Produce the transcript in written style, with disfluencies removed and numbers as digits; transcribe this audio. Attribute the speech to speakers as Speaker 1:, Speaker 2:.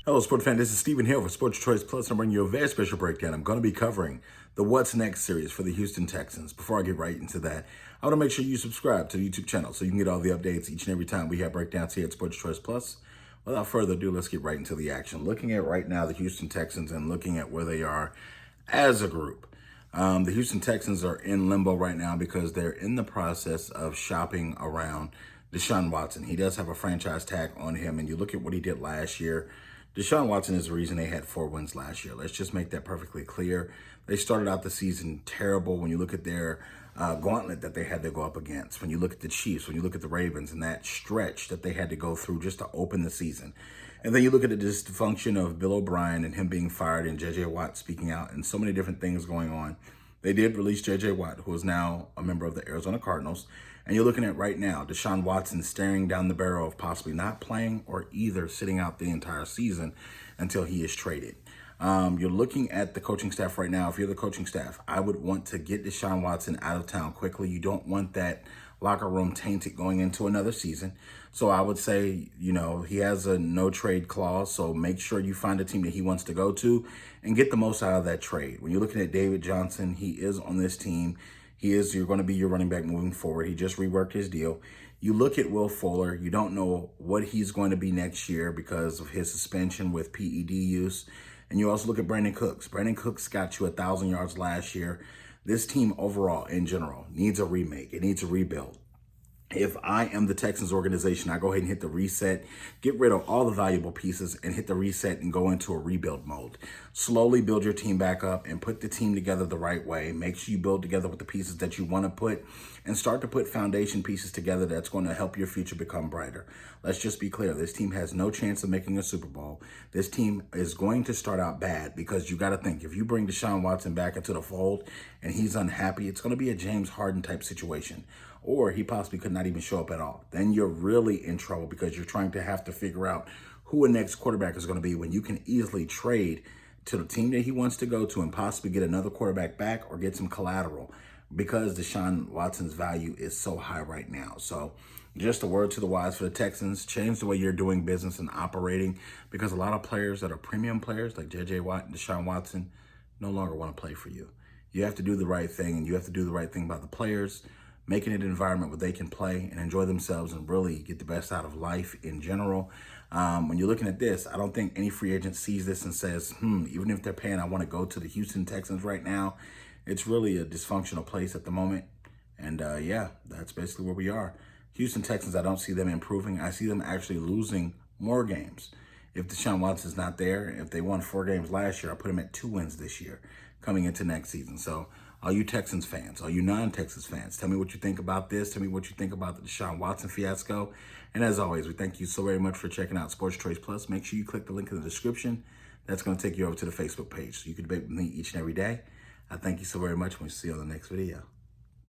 Speaker 1: Hello, sport fan. This is Stephen Hill for Sports Choice Plus. I'm bringing you a very special breakdown. I'm going to be covering the What's Next series for the Houston Texans. Before I get right into that, I want to make sure you subscribe to the YouTube channel so you can get all the updates each and every time we have breakdowns here at Sports Choice Plus. Without further ado, let's get right into the action. Looking at right now the Houston Texans and looking at where they are as a group. The Houston Texans are in limbo right now because they're in the process of shopping around Deshaun Watson. He does have a franchise tag on him, and you look at what he did last year. Deshaun Watson is the reason they had 4 wins last year. Let's just make that perfectly clear. They started out the season terrible when you look at their gauntlet that they had to go up against. When you look at the Chiefs, when you look at the Ravens, and that stretch that they had to go through just to open the season. And then you look at the dysfunction of Bill O'Brien and him being fired and J.J.Watt speaking out and so many different things going on. They did release J.J.Watt, who is now a member of the Arizona Cardinals. And you're looking at right now, Deshaun Watson staring down the barrel of possibly not playing or either sitting out the entire season until he is traded. You're looking at the coaching staff right now. If you're the coaching staff, I would want to get Deshaun Watson out of town quickly. You don't want that locker room tainted going into another season. So I would say, he has a no trade clause. So make sure you find a team that he wants to go to and get the most out of that trade. When you're looking at David Johnson, he is on this team. You're going to be your running back moving forward. He just reworked his deal. You look at Will Fuller, you don't know what he's going to be next year because of his suspension with PED use. And you also look at Brandon Cooks. Brandon Cooks got you 1,000 yards last year. This team overall, in general, needs a remake. It needs a rebuild. If I am the Texans organization, I go ahead and hit the reset, get rid of all the valuable pieces and hit the reset and go into a rebuild mode. Slowly build your team back up and put the team together the right way. Make sure you build together with the pieces that you want to put and start to put foundation pieces together that's going to help your future become brighter. Let's just be clear. This team has no chance of making a Super Bowl. This team is going to start out bad because you got to think, if you bring Deshaun Watson back into the fold and he's unhappy, it's going to be a James Harden type situation. Or he possibly could not even show up at all. Then you're really in trouble because you're trying to have to figure out who a next quarterback is going to be when you can easily trade to the team that he wants to go to and possibly get another quarterback back or get some collateral because Deshaun Watson's value is so high right now. So just a word to the wise for the Texans, change the way you're doing business and operating because a lot of players that are premium players like J.J.Watt and Deshaun Watson no longer want to play for you. You have to do the right thing, and you have to do the right thing by the players, making it an environment where they can play and enjoy themselves and really get the best out of life in general. When you're looking at this, I don't think any free agent sees this and says, even if they're paying, I want to go to the Houston Texans right now. It's really a dysfunctional place at the moment. And yeah, that's basically where we are. Houston Texans, I don't see them improving. I see them actually losing more games. If Deshaun Watson's not there, if they won 4 games last year, I'll put them at 2 wins this year coming into next season. So all you Texans fans, all you non-Texas fans, tell me what you think about this. Tell me what you think about the Deshaun Watson fiasco. And as always, we thank you so very much for checking out Sports Choice Plus. Make sure you click the link in the description. That's going to take you over to the Facebook page so you can debate with me each and every day. I thank you so very much. We'll see you on the next video.